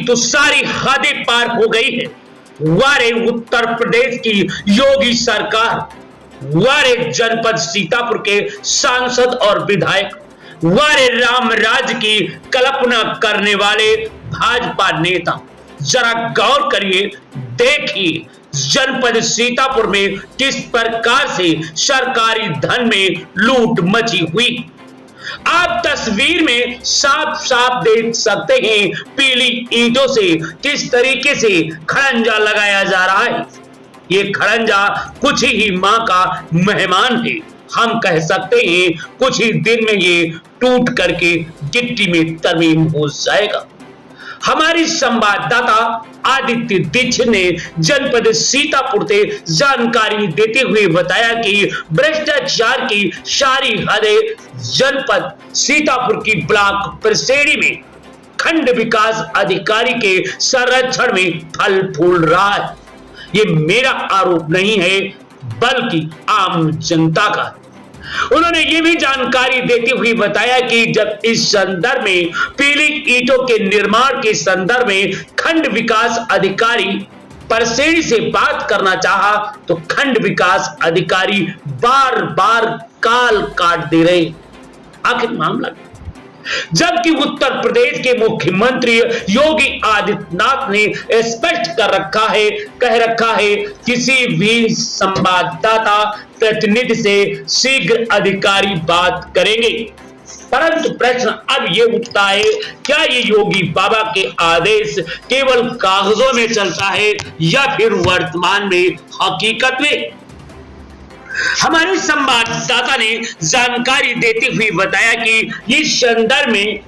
तो सारी हदें पार हो गई है। वारे उत्तर प्रदेश की योगी सरकार, वारे जनपद सीतापुर के सांसद और विधायक, वारे राम राज की कल्पना करने वाले भाजपा नेता, जरा गौर करिए, देखिए जनपद सीतापुर में किस प्रकार से सरकारी धन में लूट मची हुई। आप तस्वीर में साफ साफ देख सकते हैं पीली ईंटों से किस तरीके से खड़ंजा लगाया जा रहा है। ये खड़ंजा कुछ ही मां का मेहमान है। हम कह सकते हैं कुछ ही दिन में ये टूट करके गिट्टी में तरमीम हो जाएगा। हमारी संवाददाता आदित्य दीक्षित ने जनपद सीतापुर से जानकारी देते हुए बताया कि भ्रष्टाचार की सारी हदें जनपद सीतापुर की ब्लॉक परसेड़ी में खंड विकास अधिकारी के संरक्षण में फल फूल रहा है। ये मेरा आरोप नहीं है, बल्कि आम जनता का। उन्होंने ये भी जानकारी देते हुए बताया कि जब इस संदर्भ में पीली ईंटों के निर्माण के संदर्भ में खंड विकास अधिकारी परसेड़ी से बात करना चाहा तो खंड विकास अधिकारी बार बार काल काट दे रहे। आखिर मामला, जबकि उत्तर प्रदेश के मुख्यमंत्री योगी आदित्यनाथ ने स्पष्ट कह रखा है किसी भी संवाददाता प्रतिनिधि से शीघ्र अधिकारी बात करेंगे। परंतु प्रश्न अब ये उठता है, क्या ये योगी बाबा के आदेश केवल कागजों में चलता है या फिर वर्तमान में हकीकत में? हमारे संवाददाता ने जानकारी देते हुए बताया कि इस संदर्भ में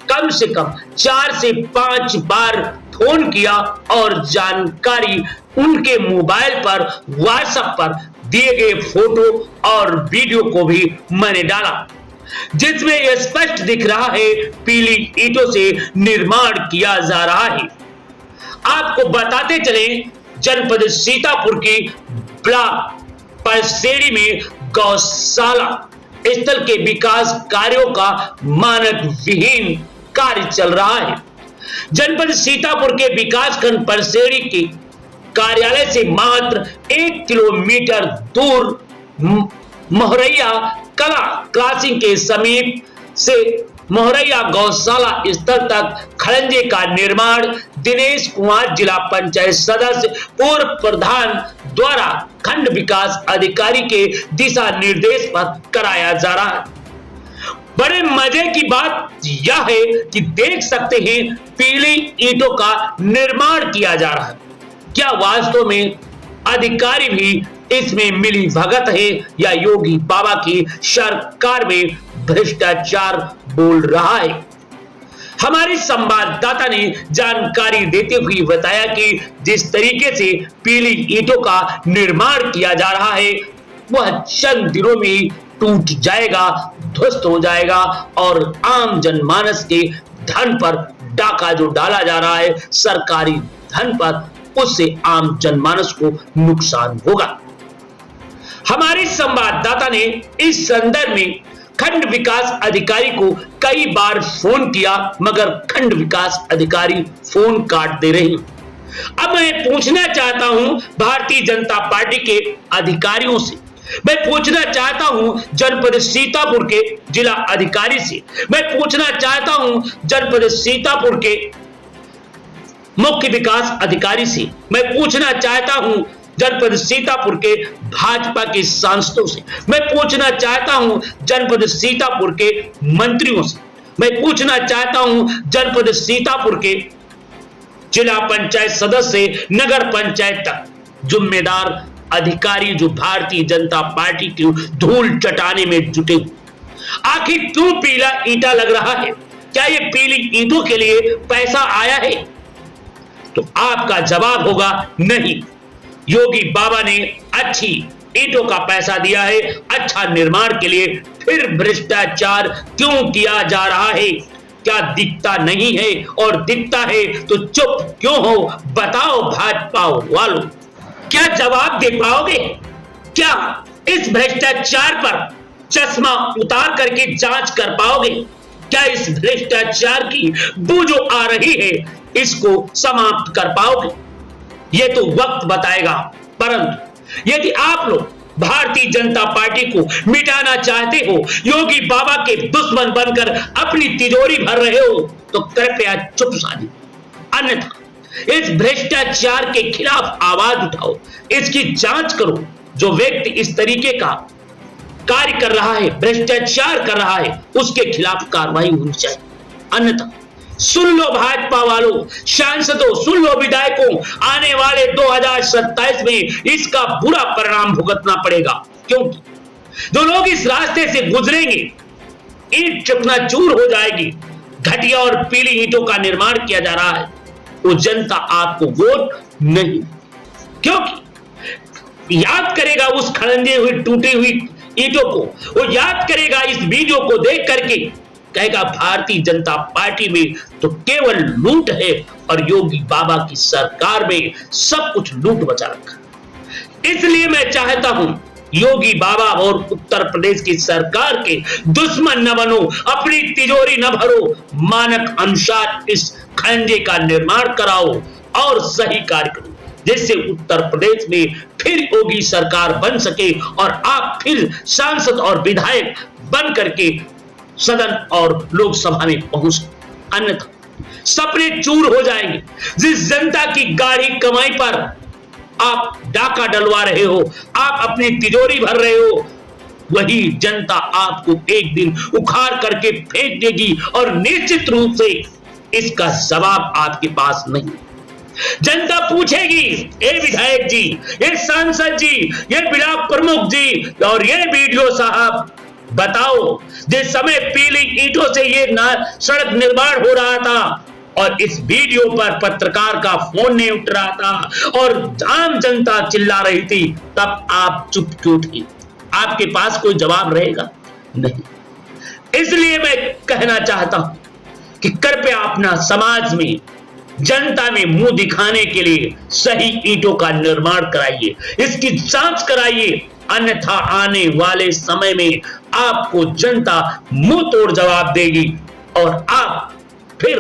कम से कम 4 से 5 बार फोन किया और जानकारी उनके मोबाइल पर व्हाट्सएप पर दिए गए फोटो और वीडियो को भी मैंने डाला, जिसमें यह स्पष्ट दिख रहा है पीली ईंटों से निर्माण किया जा रहा है। आपको बताते चले, जनपद सीतापुर की ब्लॉक परसेड़ी में गौशाला स्थल के विकास कार्यों का मानक विहीन कार्य चल रहा है। जनपद सीतापुर के विकासखंड परसेड़ी के कार्यालय से मात्र 1 किलोमीटर दूर मोहरैया कला क्रॉसिंग के समीप से मोहरैया गौशाला स्थल तक खड़ंजे का निर्माण दिनेश कुमार जिला पंचायत सदस्य पूर्व प्रधान द्वारा खंड विकास अधिकारी के दिशा निर्देश पर कराया जा रहा है। बड़े मजे की बात यह है कि देख सकते हैं पीली ईंटों का निर्माण किया जा रहा है। क्या वास्तव में अधिकारी भी इसमें मिली भगत है या योगी बाबा की सरकार में भ्रष्टाचार बोल रहा है? हमारे संवाददाता ने जानकारी देते हुए बताया कि जिस तरीके से पीली ईंटों का निर्माण किया जा रहा है वह चंद दिनों में टूट जाएगा, ध्वस्त हो जाएगा और आम जनमानस के धन पर डाका जो डाला जा रहा है सरकारी धन पर, उससे आम जनमानस को नुकसान होगा। हमारे संवाददाता ने इस संदर्भ में खंड विकास अधिकारी को कई बार फोन किया, मगर खंड विकास अधिकारी फोन काट दे रहे हैं। अब मैं पूछना चाहता हूं भारतीय जनता पार्टी के अधिकारियों से, मैं पूछना चाहता हूं जनपद सीतापुर के जिला अधिकारी से, मैं पूछना चाहता हूं जनपद सीतापुर के मुख्य विकास अधिकारी से, मैं पूछना चाहता हूं जनपद सीतापुर के भाजपा के सांसदों से, मैं पूछना चाहता हूं जनपद सीतापुर के मंत्रियों से, मैं पूछना चाहता हूं जनपद सीतापुर के जिला पंचायत सदस्य नगर पंचायत तक जिम्मेदार अधिकारी जो भारतीय जनता पार्टी की धूल चटाने में जुटे। आखिर क्यों पीला ईंटा लग रहा है? क्या ये पीली ईंटों के लिए पैसा आया है? तो आपका जवाब होगा नहीं। योगी बाबा ने अच्छी ईंटों का पैसा दिया है अच्छा निर्माण के लिए, फिर भ्रष्टाचार क्यों किया जा रहा है? क्या दिखता नहीं है? और दिखता है तो चुप क्यों हो? बताओ भाजपा वालों, क्या जवाब दे पाओगे? क्या इस भ्रष्टाचार पर चश्मा उतार करके जांच कर पाओगे? क्या इस भ्रष्टाचार की बू जो आ रही है इसको समाप्त कर पाओगे, ये तो वक्त बताएगा। परंतु यदि आप लोग भारतीय जनता पार्टी को मिटाना चाहते हो, योगी बाबा के दुश्मन बनकर अपनी तिजोरी भर रहे हो, तो कृपया चुप साधी, अन्यथा इस भ्रष्टाचार के खिलाफ आवाज उठाओ, इसकी जांच करो। जो व्यक्ति इस तरीके का कार्य कर रहा है, भ्रष्टाचार कर रहा है, उसके खिलाफ कार्रवाई होनी चाहिए। अन्यथा सुन लो भाजपा वालों, सांसदों, सुन लो विधायकों, आने वाले 2027 में इसका बुरा परिणाम भुगतना पड़ेगा। क्योंकि जो लोग इस रास्ते से गुजरेंगे, ईंट चकनाचूर हो जाएगी। घटिया और पीली ईंटों का निर्माण किया जा रहा है, वो जनता आपको वोट नहीं, क्योंकि याद करेगा उस खड़ंजे हुई टूटी हुई ईंटों को, वो याद करेगा इस वीडियो को देख करके, कहेगा भारतीय जनता पार्टी में तो केवल लूट है और योगी बाबा की सरकार में सब कुछ लूट बचा रखा। इसलिए मैं चाहता हूं योगी बाबा और उत्तर प्रदेश की सरकार के दुश्मन न बनो, अपनी तिजोरी न भरो, मानक अनुसार इस खंजे का निर्माण कराओ और सही कार्य करो, जिससे उत्तर प्रदेश में फिर योगी सरकार बन सके और आप फिर सांसद और विधायक बन करके सदन और लोकसभा में पहुंच। अन्यथा सपने चूर हो जाएंगे। जिस जनता की गाढ़ी कमाई पर आप डाका डलवा रहे हो, आप अपनी तिजोरी भर रहे हो, वही जनता आपको एक दिन उखाड़ करके फेंक देगी और निश्चित रूप से इसका जवाब आपके पास नहीं। जनता पूछेगी, ये विधायक जी, ये सांसद जी, ये ब्लॉक प्रमुख जी और ये वीडियो साहब, बताओ जिस समय पीली ईंटों से ये सड़क निर्माण हो रहा था और इस वीडियो पर पत्रकार का फोन नहीं उठ रहा था और आम जनता चिल्ला रही थी, तब आप चुप क्यों थे? आपके पास कोई जवाब रहेगा नहीं। इसलिए मैं कहना चाहता हूं कि कृपया अपना समाज में, जनता में मुंह दिखाने के लिए सही ईंटों का निर्माण कराइए, इसकी जांच कराइए, अन्यथा आने वाले समय में आपको जनता मुंह तोड़ जवाब देगी और आप फिर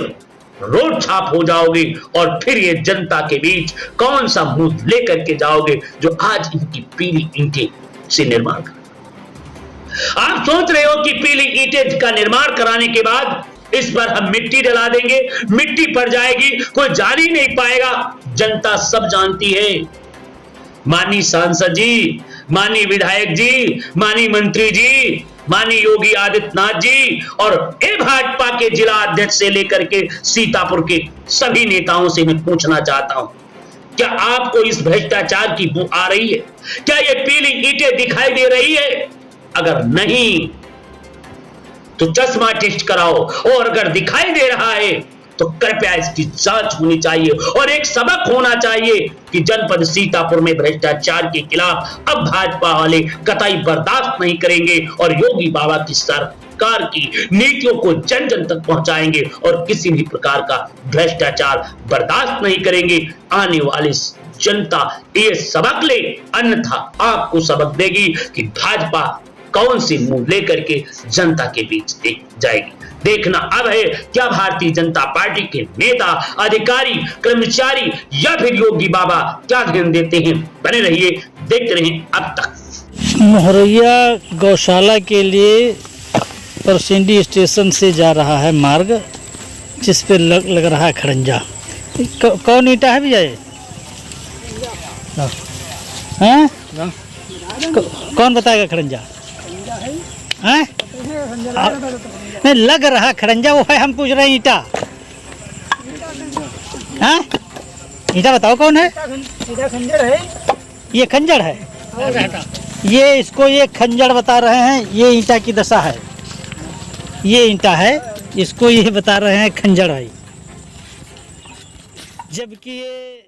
रोड छाप हो जाओगे और फिर ये जनता के बीच कौन सा मुंह लेकर के जाओगे जो आज इनकी पीली ईंटें से निर्माण कर। आप सोच रहे हो कि पीली ईंटें का निर्माण कराने के बाद इस पर हम मिट्टी डला देंगे, मिट्टी पड़ जाएगी, कोई जान ही नहीं पाएगा। जनता सब जानती है। माननीय सांसद जी, माननीय विधायक जी, माननीय मंत्री जी, माननीय योगी आदित्यनाथ जी और भाजपा के जिला अध्यक्ष से लेकर के सीतापुर के सभी नेताओं से मैं पूछना चाहता हूं, क्या आपको इस भ्रष्टाचार की बू आ रही है? क्या ये पीली ईंटें दिखाई दे रही है? अगर नहीं तो चश्मा टेस्ट कराओ और अगर दिखाई दे रहा है तो कृपया इसकी जांच होनी चाहिए और एक सबक होना चाहिए कि जनपद सीतापुर में भ्रष्टाचार के खिलाफ अब भाजपा वाले कतई बर्दाश्त नहीं करेंगे और योगी बाबा की सरकार की नीतियों को जन जन तक पहुंचाएंगे और किसी भी प्रकार का भ्रष्टाचार बर्दाश्त नहीं करेंगे। आने वाली जनता ये सबक ले, अन्यथा आपको सबक देगी कि भाजपा कौन सी मुंह लेकर के जनता के बीच जाएगी। देखना अब है क्या भारतीय जनता पार्टी के नेता, अधिकारी, कर्मचारी या फिर योगी बाबा क्या ध्यान देते हैं। बने रहिए, देखते रहें अब तक। मोहरैया गौशाला के लिए परसिंडी स्टेशन से जा रहा है मार्ग, जिस पे लग रहा है खड़ंजा। कौन ईंटा है भैया ये? हैं? कौन बताएगा खड़ंजा? हैं? नहीं लग रहा खड़ंजा वो है, हम पूछ रहे हैं ईंटा। हैं? ईंटा बताओ कौन है? खंजर है। ये खंजर है। ये इसको ये खंजर बता रहे हैं, ये ईंटा की दशा है। ये ईंटा है, इसको ये बता रहे हैं खंजर है, जबकि ये